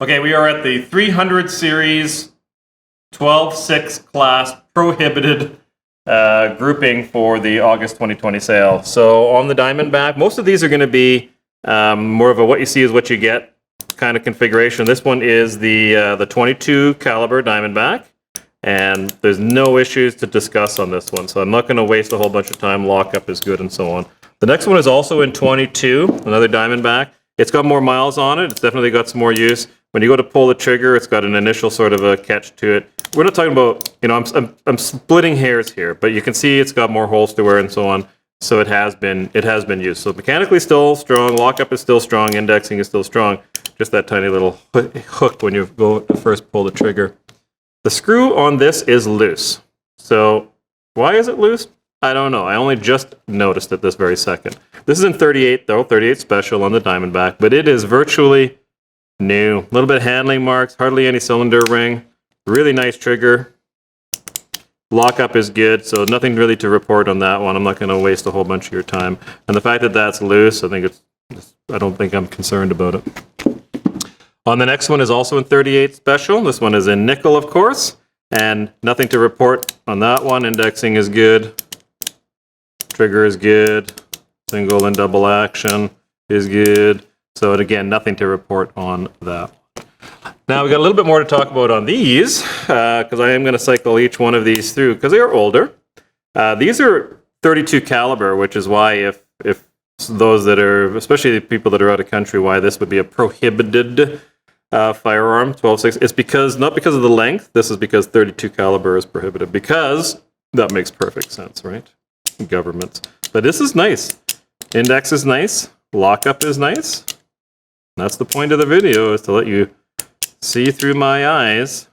Okay, we are at the 300 series 12.6 class Prohibited grouping for the August 2020 sale. So on the Diamondback, most of these are going to be more of a what you see is what you get kind of configuration. This one is the 22 caliber Diamondback, and there's no issues to discuss on this one. So I'm not going to waste a whole bunch of time. Lockup is good and so on. The next one is also in 22, another Diamondback. It's got more miles on it. It's definitely got some more use. When you go to pull the trigger, it's got an initial sort of a catch to it. We're not talking about, I'm splitting hairs here, but you can see it's got more holes to wear and so on. So it has been used. So mechanically still strong, lockup is still strong, indexing is still strong. Just that tiny little hook when you go to first pull the trigger. The screw on this is loose. So why is it loose? I don't know. I only just noticed it this very second. This is in 38 though, 38 special on the Diamondback, but it is virtually new. A little bit of handling marks, hardly any cylinder ring. Really nice trigger. Lockup is good, so nothing really to report on that one. I'm not going to waste a whole bunch of your time. And the fact that that's loose, I don't think I'm concerned about it. On the next one is also in 38 special. This one is in nickel, of course, and nothing to report on that one. Indexing is good. Trigger is good. Single and double action is good. So again, nothing to report on that. Now we got a little bit more to talk about on these, because I am going to cycle each one of these through because they are older. These are 32 caliber, which is why if those that are, especially the people that are out of country, why this would be a prohibited firearm, 12.6. It's because, not because of the length, this is because 32 caliber is prohibited, because that makes perfect sense, right? Governments. But this is nice. Index is nice. Lockup is nice. That's the point of the video, is to let you see through my eyes.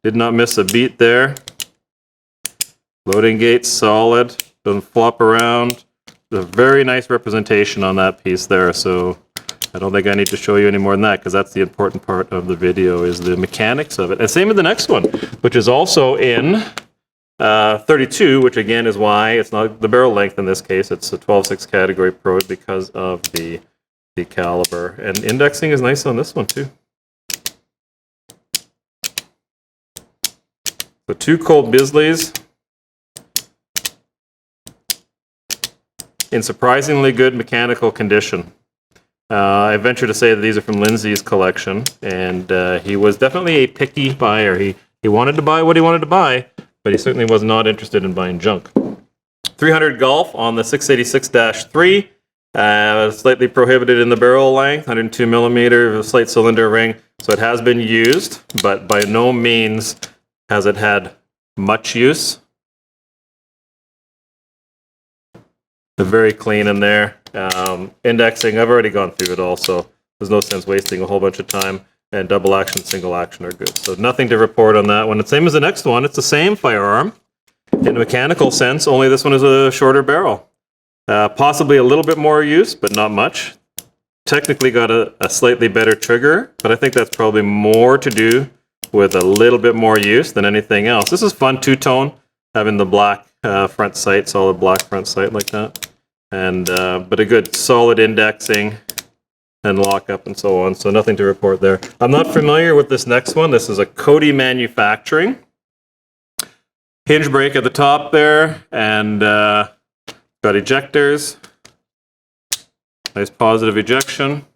Did not miss a beat there. Loading gate solid. Doesn't flop around. There's a very nice representation on that piece there, so I don't think I need to show you any more than that, because that's the important part of the video, is the mechanics of it. And same with the next one, which is also in 32, which again is why it's not the barrel length in this case. It's a 12.6 category pro because of the caliber. And indexing is nice on this one too. So two Colt Bisleys in surprisingly good mechanical condition. I venture to say that these are from Lindsay's collection, and he was definitely a picky buyer. He wanted to buy what he wanted to buy, but he certainly was not interested in buying junk. 300 Golf on the 686-3, slightly prohibited in the barrel length, 102 millimeter, a slight cylinder ring. So it has been used, but by no means has it had much use. They're very clean in there. Indexing, I've already gone through it all, so there's no sense wasting a whole bunch of time. And double action, single action are good. So nothing to report on that one. The same as the next one. It's the same firearm in a mechanical sense, only this one is a shorter barrel. Possibly a little bit more use, but not much. Technically got a slightly better trigger, but I think that's probably more to do with a little bit more use than anything else. This is fun, two-tone, having the black front sight, solid black front sight like that. And but a good solid indexing and lockup and so on, so nothing to report there. I'm not familiar with this next one. This is a Cody Manufacturing. Hinge brake at the top there, and got ejectors. Nice positive ejection.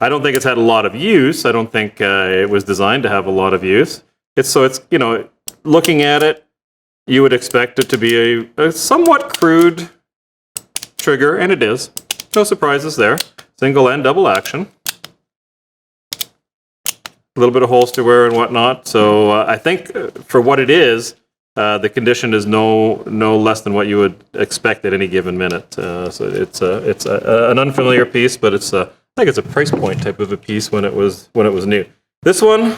I don't think it's had a lot of use. I don't think it was designed to have a lot of use. It's looking at it, you would expect it to be a somewhat crude trigger, and it is. No surprises there. Single and double action. A little bit of holster wear and whatnot. So I think for what it is, the condition is no less than what you would expect at any given minute. So it's an unfamiliar piece, but I think it's a price point type of a piece when it was new. This one,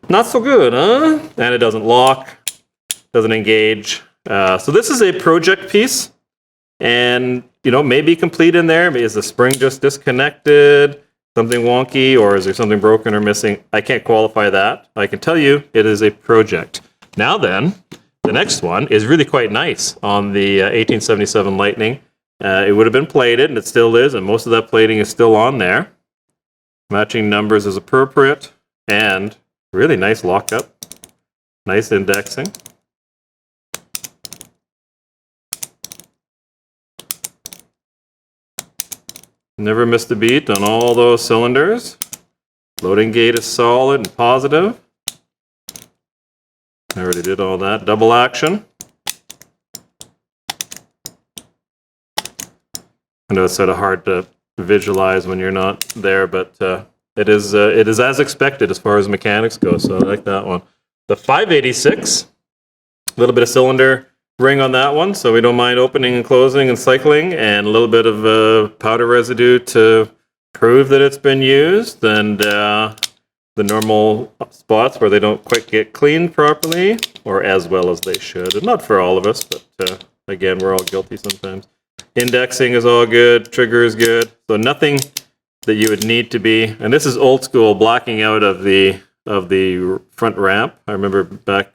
not so good, huh? And it doesn't lock, doesn't engage. So this is a project piece, and may be complete in there. Is the spring just disconnected, something wonky, or is there something broken or missing? I can't qualify that. I can tell you it is a project. Now then, the next one is really quite nice on the 1877 Lightning. it would have been plated, and it still is, and most of that plating is still on there. Matching numbers is appropriate, and really nice lockup, nice indexing. Never missed a beat on all those cylinders. Loading gate is solid and positive. I already did all that. Double action. I know it's sort of hard to visualize when you're not there, but it is as expected as far as mechanics go, so I like that one. The 586, a little bit of cylinder ring on that one, so we don't mind opening and closing and cycling, and a little bit of powder residue to prove that it's been used, and the normal spots where they don't quite get cleaned properly, or as well as they should. And not for all of us, but again, we're all guilty sometimes. Indexing is all good, trigger is good, so nothing that you would need to be, and this is old school blacking out of the front ramp. I remember back,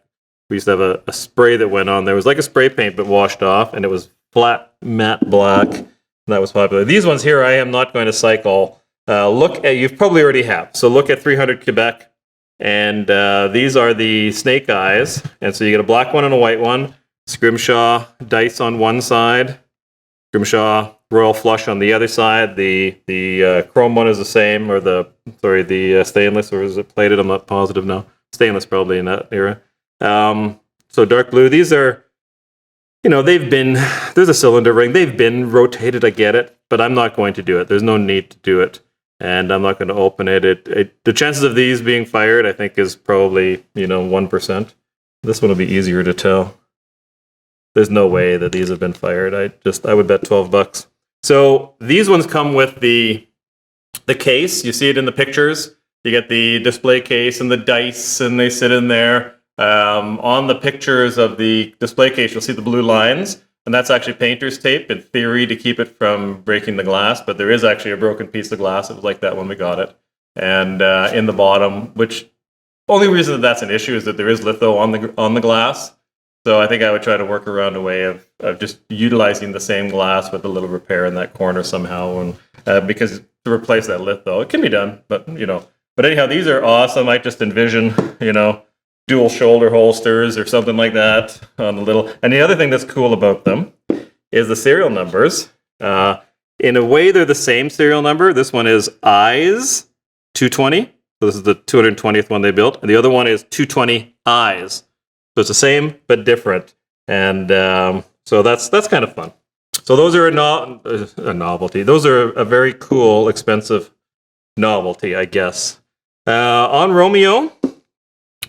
we used to have a spray that went on there. It was like a spray paint but washed off, and it was flat matte black, and that was popular. These ones here I am not going to cycle. Look at, you've probably already have, so look at 300 Quebec, and these are the snake eyes, and so you get a black one and a white one, Scrimshaw dice on one side, Scrimshaw Royal Flush on the other side. The chrome one is the same, or the stainless, or is it plated? I'm not positive now. Stainless probably in that era. So dark blue. These are, there's a cylinder ring. They've been rotated. I get it, but I'm not going to do it. There's no need to do it, and I'm not going to open it. The chances of these being fired, I think, is probably 1%. This one will be easier to tell. There's no way that these have been fired. I would bet $12. So these ones come with the case. You see it in the pictures. You get the display case and the dice, and they sit in there. On the pictures of the display case, you'll see the blue lines, and that's actually painter's tape in theory to keep it from breaking the glass, but there is actually a broken piece of glass. It was like that when we got it. And in the bottom, which only reason that that's an issue is that there is litho on the glass. So I think I would try to work around a way of just utilizing the same glass with a little repair in that corner somehow, and because to replace that litho, it can be done, but But anyhow, these are awesome. I just envision, dual shoulder holsters or something like that on the little. And the other thing that's cool about them is the serial numbers. In a way, they're the same serial number. This one is Eyes 220. So this is the 220th one they built, and the other one is 220 Eyes. So it's the same but different, and so that's kind of fun. So those are a novelty. Those are a very cool, expensive novelty, I guess. On Romeo,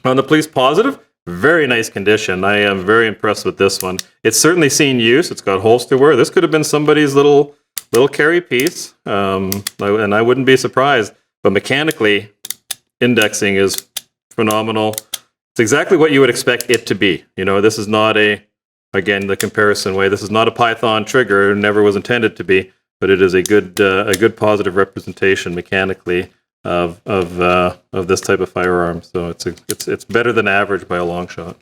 on the Police Positive, very nice condition. I am very impressed with this one. It's certainly seen use. It's got holster wear. This could have been somebody's little carry piece, and I wouldn't be surprised. But mechanically, indexing is phenomenal. It's exactly what you would expect it to be. This is not again, the comparison way, this is not a Python trigger, never was intended to be, but it is a good positive representation mechanically of this type of firearm. So it's better than average by a long shot.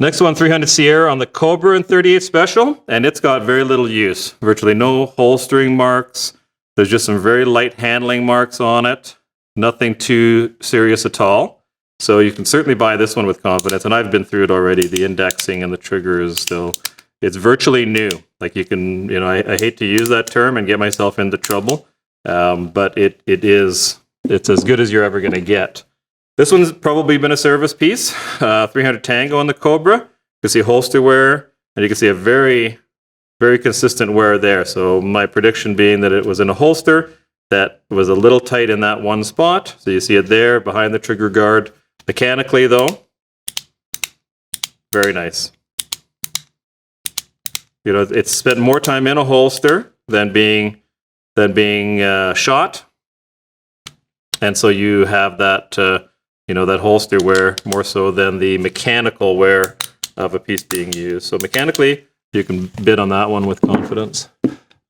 Next one, 300 Sierra on the Cobra in 38 Special, and it's got very little use. Virtually no holstering marks. There's just some very light handling marks on it. Nothing too serious at all. So you can certainly buy this one with confidence, and I've been through it already. The indexing and the trigger is still, it's virtually new. Like you can, I hate to use that term and get myself into trouble, but it's as good as you're ever going to get. This one's probably been a service piece. 300 Tango on the Cobra. You can see holster wear, and you can see a very, very consistent wear there. So my prediction being that it was in a holster that was a little tight in that one spot. So you see it there behind the trigger guard. Mechanically, though, very nice. It's spent more time in a holster than being shot, and so you have that that holster wear more so than the mechanical wear of a piece being used. So mechanically, you can bid on that one with confidence.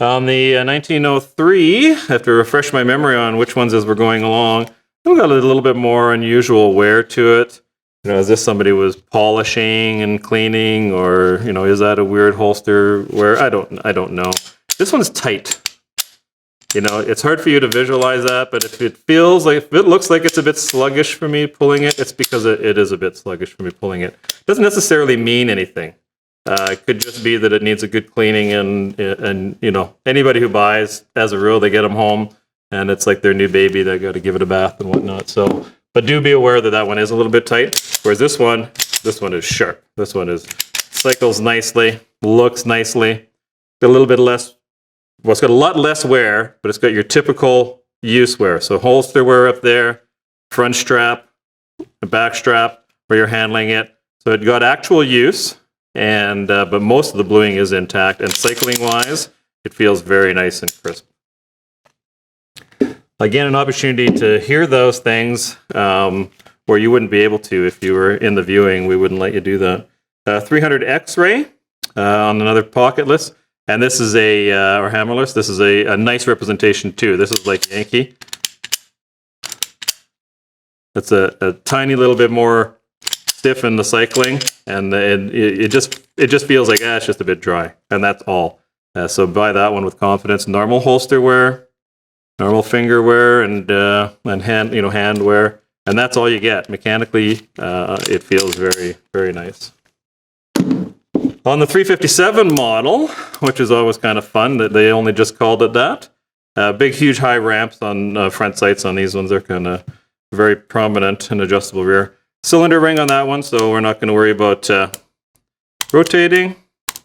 On the 1903, I have to refresh my memory on which ones as we're going along. We've got a little bit more unusual wear to it. is this somebody was polishing and cleaning, or is that a weird holster where I don't know. This one's tight. It's hard for you to visualize that, but if it looks like it's a bit sluggish for me pulling it, it's because it is a bit sluggish for me pulling it. It doesn't necessarily mean anything. It could just be that it needs a good cleaning, and anybody who buys, as a rule, they get them home, and it's like their new baby. They got to give it a bath and whatnot. So, but do be aware that one is a little bit tight. Whereas this one is sharp. This one cycles nicely, looks nicely, a little bit less. Well, it's got a lot less wear, but it's got your typical use wear. So holster wear up there, front strap, a back strap where you're handling it. So it got actual use, and but most of the bluing is intact. And cycling wise, it feels very nice and crisp. Again, an opportunity to hear those things where you wouldn't be able to if you were in the viewing. We wouldn't let you do that. 300 X-ray on another pocketless. And this is or hammerless. This is a nice representation too. This is like Yankee. It's a tiny little bit more stiff in the cycling, and it just feels like it's just a bit dry, and that's all. So buy that one with confidence. Normal holster wear, normal finger wear, and hand wear, and that's all you get. Mechanically, it feels very, very nice. On the 357 model, which is always kind of fun that they only just called it that, big, huge, high ramps on front sights on these ones. They're kind of very prominent and adjustable rear. Cylinder ring on that one, so we're not going to worry about rotating.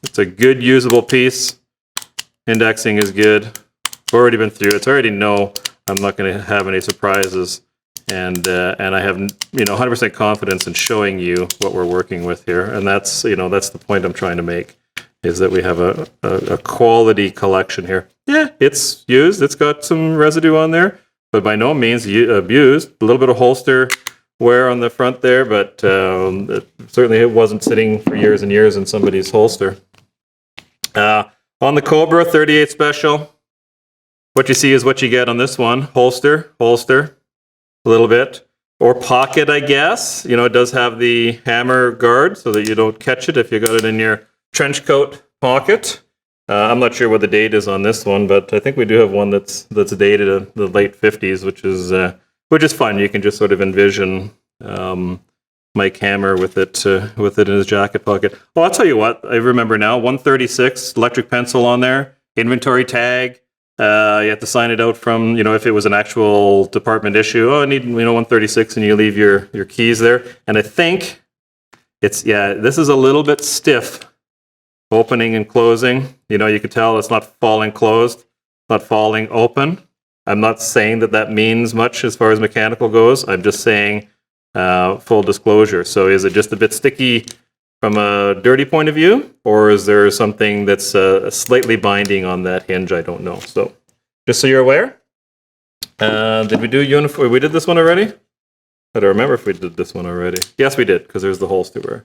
It's a good usable piece. Indexing is good. Already been through it, so I already know I'm not going to have any surprises. And I have 100% confidence in showing you what we're working with here, and that's the point I'm trying to make, is that we have a quality collection here. Yeah, it's used. It's got some residue on there, but by no means abused. A little bit of holster wear on the front there, but certainly it wasn't sitting for years and years in somebody's holster. On the Cobra 38 Special, what you see is what you get on this one. Holster. A little bit, or pocket, I guess. It does have the hammer guard so that you don't catch it if you got it in your trench coat pocket. I'm not sure what the date is on this one, but I think we do have one that's dated in the late 50s, which is fun. You can just sort of envision Mike Hammer with it in his jacket pocket. Oh, I'll tell you what, I remember now. 136 electric pencil on there, inventory tag. You have to sign it out from, if it was an actual department issue. Oh, I need, 136, and you leave your keys there. And I think this is a little bit stiff, opening and closing. You could tell it's not falling closed, not falling open. I'm not saying that means much as far as mechanical goes. I'm just saying full disclosure. So is it just a bit sticky from a dirty point of view, or is there something that's slightly binding on that hinge? I don't know. So just so you're aware, did we do uniform? We did this one already? I don't remember if we did this one already. Yes, we did, because there's the holster wear.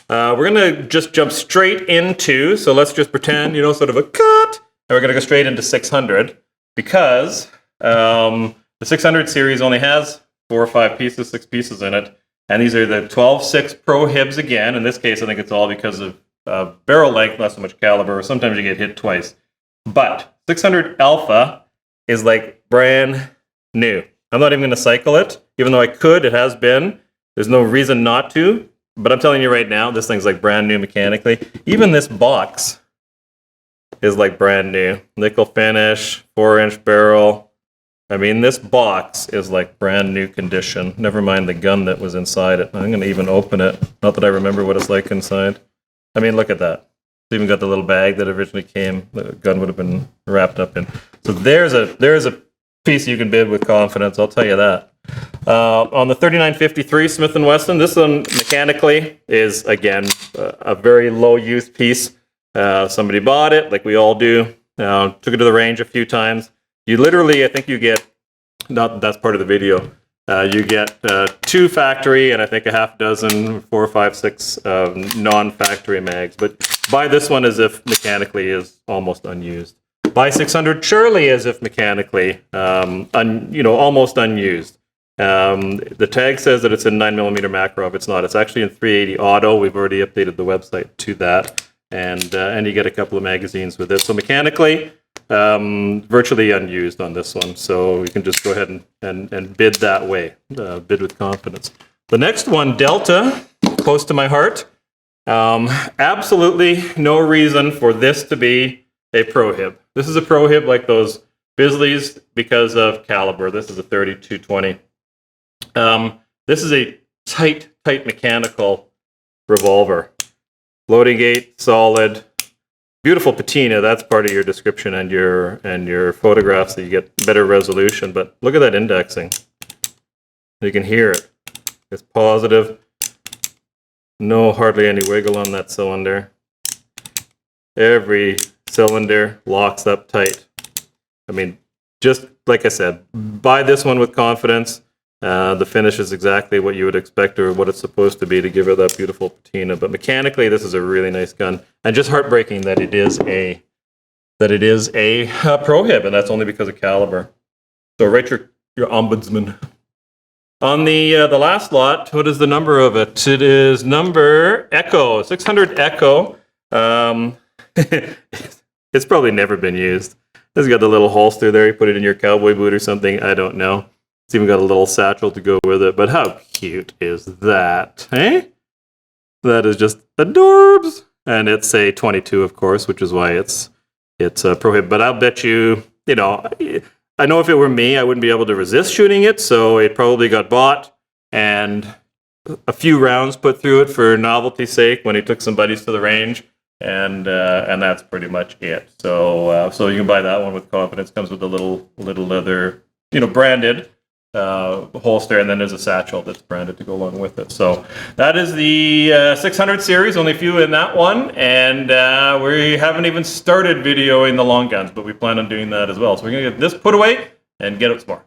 We're going to just jump straight into, so let's just pretend, sort of a cut, and we're going to go straight into 600, because the 600 series only has 4 or 5 pieces, 6 pieces in it. And these are the 12.6 Prohibs again. In this case, I think it's all because of barrel length, not so much caliber. Sometimes you get hit twice. But 600 Alpha is like brand new. I'm not even going to cycle it, even though I could. It has been. There's no reason not to. But I'm telling you right now, this thing's like brand new mechanically. Even this box is like brand new. Nickel finish, 4-inch barrel. I mean, this box is like brand new condition. Never mind the gun that was inside it. I'm going to even open it. Not that I remember what it's like inside. I mean, look at that. It's even got the little bag that originally came. The gun would have been wrapped up in. So there's a piece you can bid with confidence. I'll tell you that. On the 3953 Smith & Wesson, this one mechanically is, again, a very low use piece. Somebody bought it, like we all do. Took it to the range a few times. You literally, I think you get, that's part of the video, you get 2 factory and I think a half dozen, 4, 5, 6 non-factory mags. But buy this one as if mechanically is almost unused. Buy 600 Charlie as if mechanically, almost unused. The tag says that it's in 9mm macro. If it's not, it's actually in 380 auto. We've already updated the website to that, and you get a couple of magazines with it. So mechanically, virtually unused on this one. So you can just go ahead and bid that way, bid with confidence. The next one, Delta, close to my heart. Absolutely no reason for this to be a Prohib. This is a Prohib like those Bisleys because of caliber. This is a 32-20. This is a tight mechanical revolver. Loading gate, solid, beautiful patina. That's part of your description and your photographs, so you get better resolution. But look at that indexing. You can hear it. It's positive. No, hardly any wiggle on that cylinder. Every cylinder locks up tight. I mean, just like I said, buy this one with confidence. The finish is exactly what you would expect or what it's supposed to be to give it that beautiful patina. But mechanically, this is a really nice gun, and just heartbreaking that it is a Prohib, and that's only because of caliber. So write your ombudsman. On the last lot, what is the number of it? It is number Echo, 600 Echo. It's probably never been used. It's got the little holster there. You put it in your cowboy boot or something. I don't know. It's even got a little satchel to go with it. But how cute is that? Eh? That is just adorbs. And it's a 22, of course, which is why it's Prohib. But I'll bet you, I know if it were me, I wouldn't be able to resist shooting it. So it probably got bought and a few rounds put through it for novelty's sake when he took some buddies to the range. And that's pretty much it. So you can buy that one with confidence. Comes with a little leather, branded holster, and then there's a satchel that's branded to go along with it. So that is the 600 series. Only a few in that one, and we haven't even started videoing the long guns, but we plan on doing that as well. So we're gonna get this put away and get out some more.